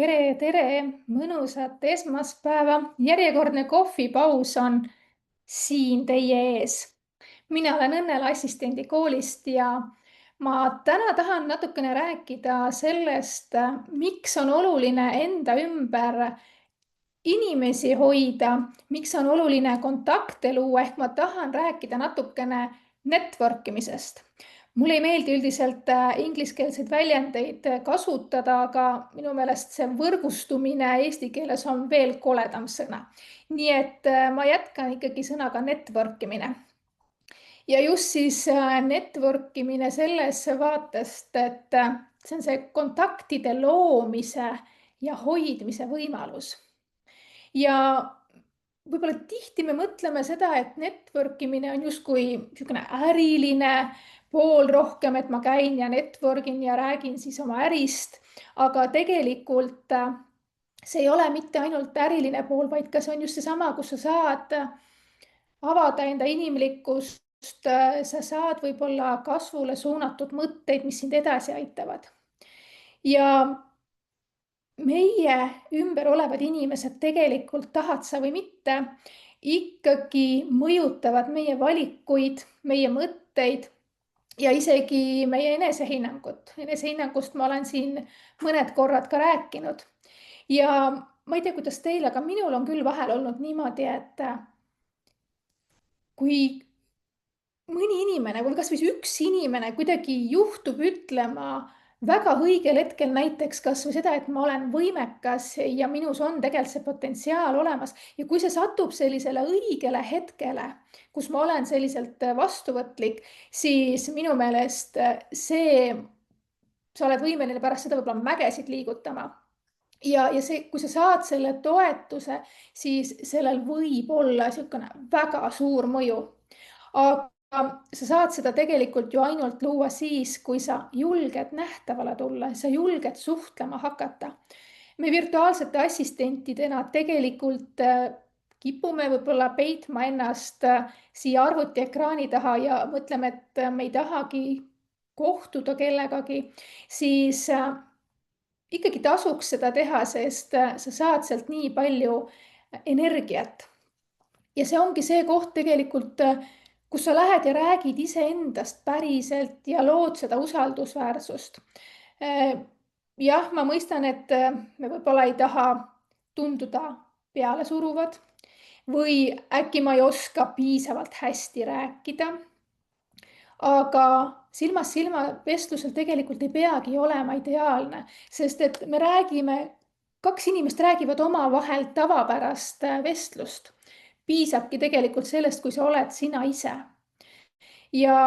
Tere, mõnusat esmaspäeva. Järjekordne kohvipaus on siin teie ees. Mina olen Õnnela assistendi koolist ja ma täna tahan natukene rääkida sellest, miks on oluline enda ümber inimesi hoida, miks on oluline kontakte luua, ehk ma tahan rääkida natukene network imisest. Mulle ei meeldi üldiselt ingliskeelseid väljendeid kasutada, aga minu meelest see võrgustumine eesti keeles on veel koledam sõna. Nii et ma jätkan ikkagi sõnaga network imine. Ja just siis network imine selles vaatest, et see on see kontaktide loomise ja hoidmise võimalus. Ja võib-olla tihti me mõtleme seda, et network imine on justkui niisugune äriline pool rohkem, et ma käin ja network'in ja räägin siis oma ärist, aga tegelikult see ei ole mitte ainult äriline pool, vaid ka see on just seesama, kus sa saad avada enda inimlikkust, sa saad võib-olla kasvule suunatud mõtteid, mis sind edasi aitavad. Ja meie ümber olevad inimesed tegelikult, tahad sa või mitte, ikkagi mõjutavad meie valikuid, meie mõtteid ja isegi meie enesehinnangut. Enesehinnangust ma olen siin mõned korrad ka rääkinud. Ja ma ei tea, kuidas teil, aga minul on küll vahel olnud niimoodi, et kui mõni inimene või kas või üks inimene kuidagi juhtub ütlema väga õigel hetkel näiteks kas või seda, et ma olen võimekas ja minus on tegelikult see potentsiaal olemas. Ja kui see satub sellisele õigele hetkele, kus ma olen selliselt vastuvõtlik, siis minu meelest sa oled võimeline pärast seda võib-olla mägesid liigutama. Ja see, kui sa saad selle toetuse, siis sellel võib olla niisugune väga suur mõju. Aga sa saad seda tegelikult ju ainult luua siis, kui sa julged nähtavale tulla, sa julged suhtlema hakata. Me virtuaalsete assistentidena tegelikult kipume võib-olla peitma ennast siia arvutiekraani taha ja mõtleme, et me ei tahagi kohtuda kellegagi, siis ikkagi tasuks seda teha, sest sa saad sealt nii palju energiat. Ja see ongi see koht tegelikult, kus sa lähed ja räägid iseendast päriselt ja lood seda usaldusväärsust. Jah, ma mõistan, et me võib-olla ei taha tunduda pealesuruvad või äkki ma ei oska piisavalt hästi rääkida. Aga silmast silma vestlusel tegelikult ei peagi olema ideaalne, sest et me räägime, kaks inimest räägivad omavahel tavapärast vestlust. Piisabki tegelikult sellest, kui sa oled sina ise. Ja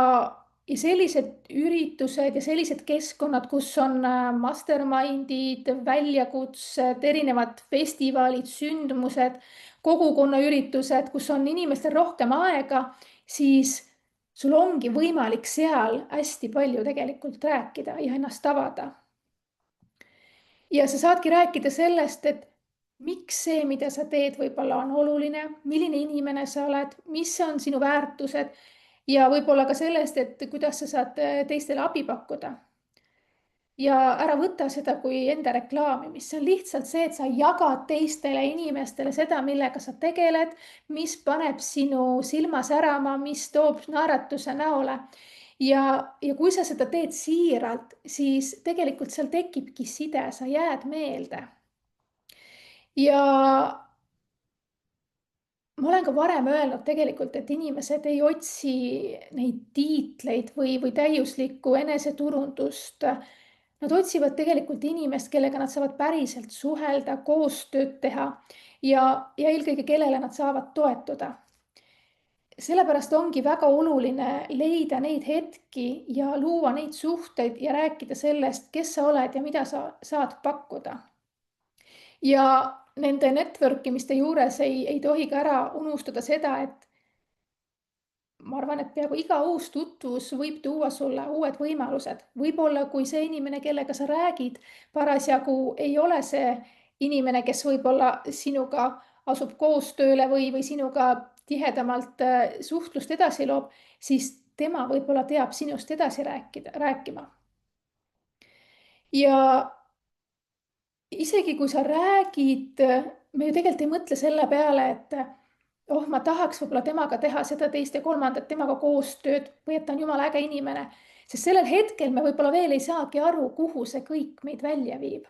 sellised üritused ja sellised keskkonnad, kus on mastermindid, väljakutsed, erinevad festivalid, sündmused, kogukonnaüritused, kus on inimestel rohkem aega, siis sul ongi võimalik seal hästi palju tegelikult rääkida ja ennast avada. Ja sa saadki rääkida sellest, et miks see, mida sa teed, võib-olla on oluline, milline inimene sa oled, mis on sinu väärtused ja võib-olla ka sellest, et kuidas sa saad teistele abi pakkuda. Ja ära võta seda kui enda reklaamimist, see on lihtsalt see, et sa jagad teistele inimestele seda, millega sa tegeled, mis paneb sinu silma särama, mis toob naeratuse näole. Ja kui sa seda teed siiralt, siis tegelikult seal tekibki side, sa jääd meelde. Ja ma olen ka varem öelnud tegelikult, et inimesed ei otsi neid tiitleid või täiuslikku eneseturundust. Nad otsivad tegelikult inimest, kellega nad saavad päriselt suhelda, koostööd teha ja eelkõige kellele nad saavad toetuda. Sellepärast ongi väga oluline leida neid hetki ja luua neid suhteid ja rääkida sellest, kes sa oled ja mida sa saad pakkuda. Ja nende network imiste juures ei tohi ka ära unustada seda, et ma arvan, et peaaegu iga uus tutvus võib tuua sulle uued võimalused. Võib-olla kui see inimene, kellega sa räägid, parasjagu ei ole see inimene, kes võib-olla sinuga asub koostööle või sinuga tihedamalt suhtlust edasi loob, siis tema võib-olla teab sinust edasi rääkima. isegi kui sa räägid, me ju tegelikult ei mõtle selle peale, et ma tahaks võib-olla temaga teha seda, teist ja kolmandat, temaga koostööd või et ta on jumala äge inimene. Sest sellel hetkel me võib-olla veel ei saagi aru, kuhu see kõik meid välja viib.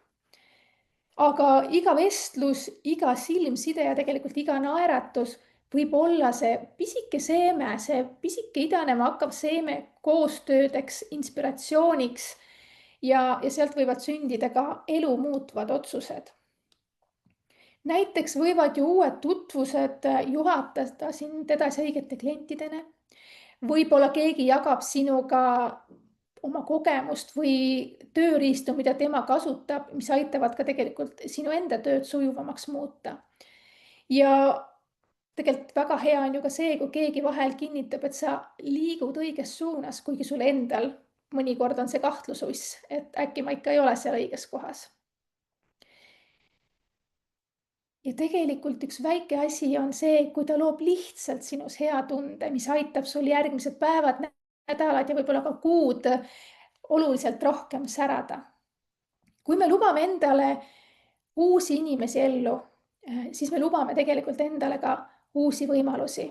Aga iga vestlus, iga silmside ja tegelikult iga naeratus võib olla see pisike seeme, see pisike idanema hakkav seeme koostöödeks, inspiratsiooniks ja sealt võivad sündida ka elu muutvad otsused. Näiteks võivad ju uued tutvused juhatada sind edasi õigete klientidena. Võib-olla keegi jagab sinuga oma kogemust või tööriistu, mida tema kasutab, mis aitavad ka tegelikult sinu enda tööd sujuvamaks muuta. Ja tegelikult väga hea on ju ka see, kui keegi vahel kinnitab, et sa liigud õiges suunas, kuigi sul endal mõnikord on see kahtlususs, et äkki ma ikka ei ole seal õiges kohas. Ja tegelikult üks väike asi on see, kui ta loob lihtsalt sinus hea tunde, mis aitab sul järgmised päevad, nädalad ja võib-olla ka kuud oluliselt rohkem särada. Kui me lubame endale uusi inimesi ellu, siis me lubame tegelikult endale ka uusi võimalusi.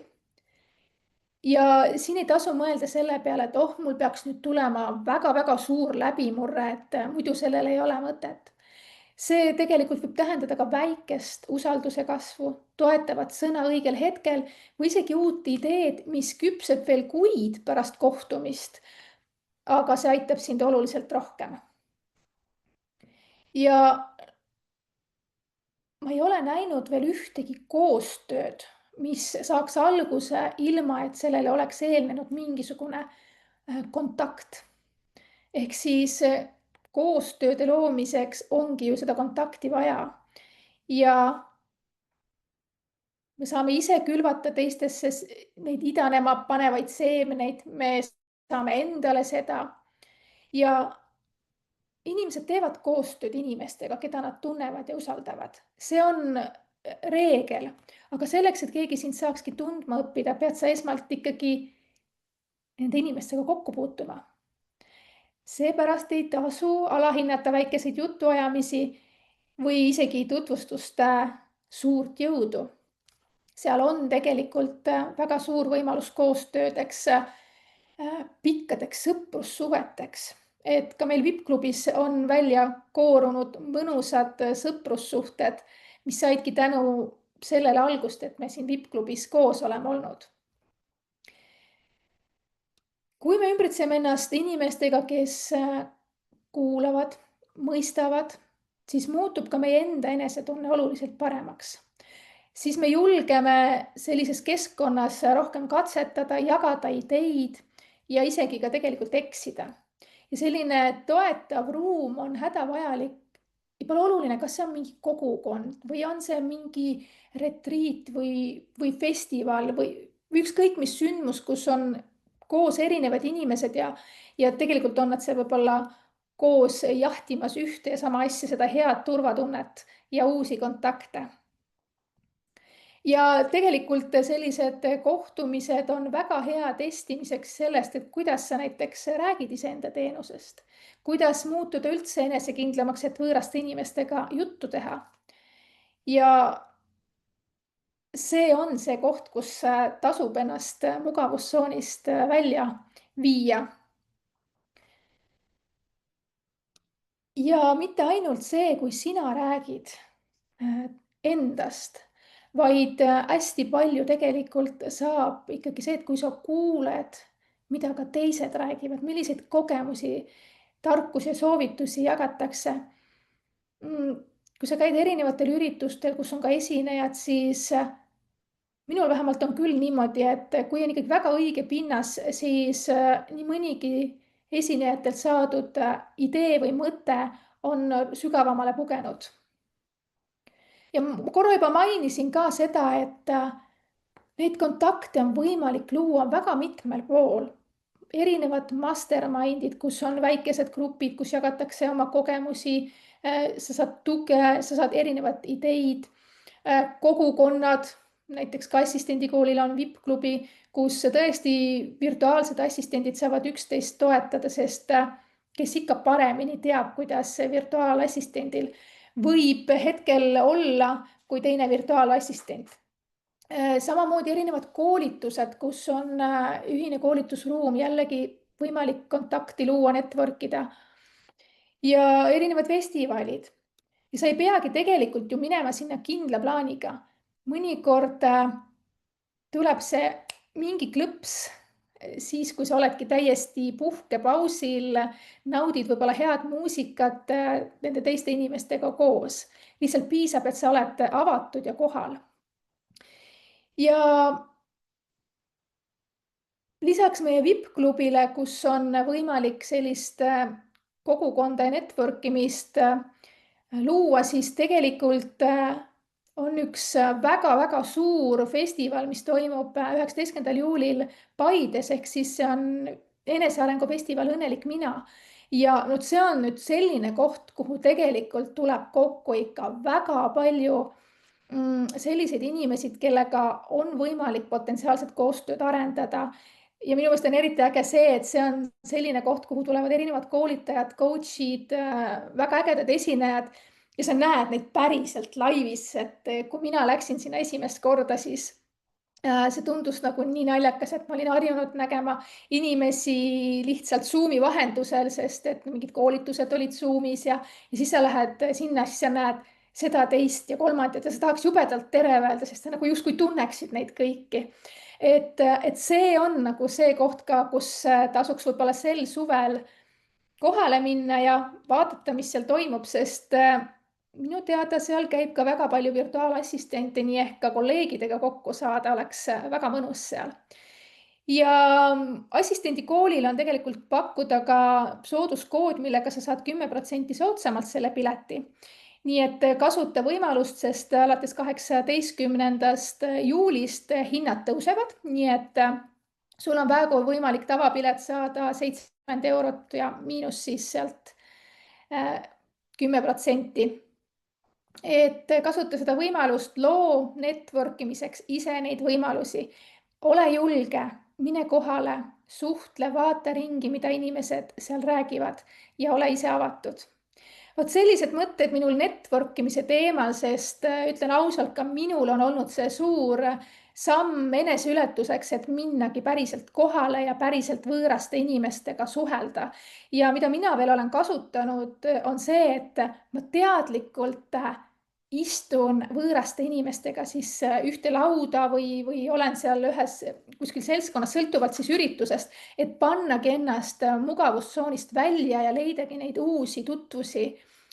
Ja siin ei tasu mõelda selle peale, et mul peaks nüüd tulema väga-väga suur läbimurre, et muidu sellel ei ole mõtet. See tegelikult võib tähendada ka väikest usalduse kasvu, toetavat sõna õigel hetkel või isegi uut ideed, mis küpseb veel kuid pärast kohtumist. Aga see aitab sind oluliselt rohkem. Ja ma ei ole näinud veel ühtegi koostööd, mis saaks alguse ilma, et sellele oleks eelnenud mingisugune kontakt. Ehk siis koostööde loomiseks ongi ju seda kontakti vaja. Ja me saame ise külvata teistesse neid idanema panevaid seemneid, me saame endale seda. Ja inimesed teevad koostööd inimestega, keda nad tunnevad ja usaldavad. See on reegel. Aga selleks, et keegi sind saakski tundma õppida, pead sa esmalt ikkagi nende inimestega kokku puutuma. Seepärast ei tasu alahinnata väikeseid jutuajamisi või isegi tutvustuste suurt jõudu. Seal on tegelikult väga suur võimalus koostöödeks, pikkadeks sõprussuheteks. Et ka meil VIP-klubis on välja koorunud mõnusad sõprussuhted, mis saidki tänu sellele algust, et me siin VIP-klubis koos oleme olnud. Kui me ümbritseme ennast inimestega, kes kuulavad, mõistavad, siis muutub ka meie enda enesetunne oluliselt paremaks. Siis me julgeme sellises keskkonnas rohkem katsetada, jagada ideid ja isegi ka tegelikult eksida. Ja selline toetav ruum on hädavajalik. Ei pole oluline, kas see on mingi kogukond või on see mingi retriit või festival või ükskõik mis sündmus, kus on koos erinevad inimesed ja tegelikult on nad seal võib-olla koos jahtimas ühte ja sama asja, seda head turvatunnet ja uusi kontakte. Ja tegelikult sellised kohtumised on väga hea testimiseks sellest, et kuidas sa näiteks räägid iseenda teenusest, kuidas muutuda üldse enesekindlamaks, et võõraste inimestega juttu teha. Ja see on see koht, kus tasub ennast mugavustsoonist välja viia. Ja mitte ainult see, kui sina räägid endast, vaid hästi palju tegelikult saab ikkagi see, et kui sa kuuled, mida ka teised räägivad, milliseid kogemusi, tarkusi ja soovitusi jagatakse. Kui sa käid erinevatel üritustel, kus on ka esinejad, siis minul vähemalt on küll niimoodi, et kui on ikkagi väga õige pinnas, siis nii mõnigi esinejatelt saadud idee või mõte on sügavamale pugenud. Ja korra juba mainisin ka seda, et neid kontakte on võimalik luua väga mitmel pool. Erinevad mastermindid, kus on väikesed grupid, kus jagatakse oma kogemusi, sa saad tuge, sa saad erinevad ideid, kogukonnad, näiteks ka assistendikoolil on VIP-klubi, kus tõesti virtuaalsed assistendid saavad üksteist toetada, sest kes ikka paremini teab, kuidas virtuaalassistendil võib hetkel olla kui teine virtuaalassistent. Samamoodi erinevad koolitused, kus on ühine koolitusruum, jällegi võimalik kontakti luua, network ida ja erinevad festivalid. Ja sa ei peagi tegelikult ju minema sinna kindla plaaniga. Mõnikord tuleb see mingi klõps siis, kui sa oledki täiesti puhkepausil, naudid võib-olla head muusikat nende teiste inimestega koos. Lihtsalt piisab, et sa oled avatud ja kohal. Ja lisaks meie VIP-klubile, kus on võimalik sellist kogukonda ja network imist luua, siis tegelikult on üks väga-väga suur festival, mis toimub 19. juulil Paides, ehk siis see on enesearengu festival Õnnelik mina. Ja see on nüüd selline koht, kuhu tegelikult tuleb kokku ikka väga palju selliseid inimesi, kellega on võimalik potentsiaalset koostööd arendada. Ja minu meelest on eriti äge see, et see on selline koht, kuhu tulevad erinevad koolitajad, coach'id, väga ägedad esinejad ja sa näed neid päriselt laivis, et kui mina läksin sinna esimest korda, siis see tundus nagu nii naljakas, et ma olin harjunud nägema inimesi lihtsalt Zoomi vahendusel, sest et mingid koolitused olid Zoomis ja siis sa lähed sinna, siis sa näed seda, teist ja kolmandat ja sa tahaks jubedalt tere öelda, sest sa nagu justkui tunneksid neid kõiki. Et see on nagu see koht ka, kus tasuks võib-olla sel suvel kohale minna ja vaadata, mis seal toimub, sest minu teada seal käib ka väga palju virtuaalassistente, nii ehk ka kolleegidega kokku saada oleks väga mõnus seal. Ja assistendikoolil on tegelikult pakkuda ka sooduskood, millega sa saad 10% soodsamalt selle pileti. Nii et kasuta võimalust, sest alates 18. juulist hinnad tõusevad, nii et sul on praegu võimalik tavapilet saada 70 eurot ja miinus siis sealt 10%. Et kasuta seda võimalust, loo network imiseks ise neid võimalusi. Ole julge, mine kohale, suhtle, vaata ringi, mida inimesed seal räägivad ja ole ise avatud. Vot sellised mõtted minul network imise teemal, sest ütlen ausalt, ka minul on olnud see suur samm eneseületuseks, et minnagi päriselt kohale ja päriselt võõraste inimestega suhelda. Ja mida mina veel olen kasutanud, on see, et ma teadlikult istun võõraste inimestega siis ühte lauda või olen seal ühes kuskil seltskonnas, sõltuvalt siis üritusest, et pannagi ennast mugavustsoonist välja ja leidagi neid uusi tutvusi,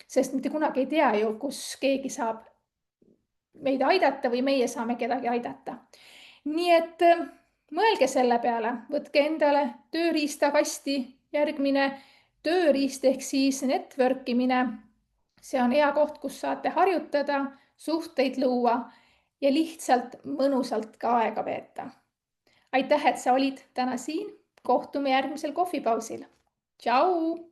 sest mitte kunagi ei tea ju, kus keegi saab meid aidata või meie saame kedagi aidata. Nii et mõelge selle peale, võtke endale tööriistakasti järgmine tööriist ehk siis network imine. See on hea koht, kus saate harjutada, suhteid luua ja lihtsalt mõnusalt ka aega veeta. Aitäh, et sa olid täna siin. Kohtume järgmisel kohvipausil. Tšau!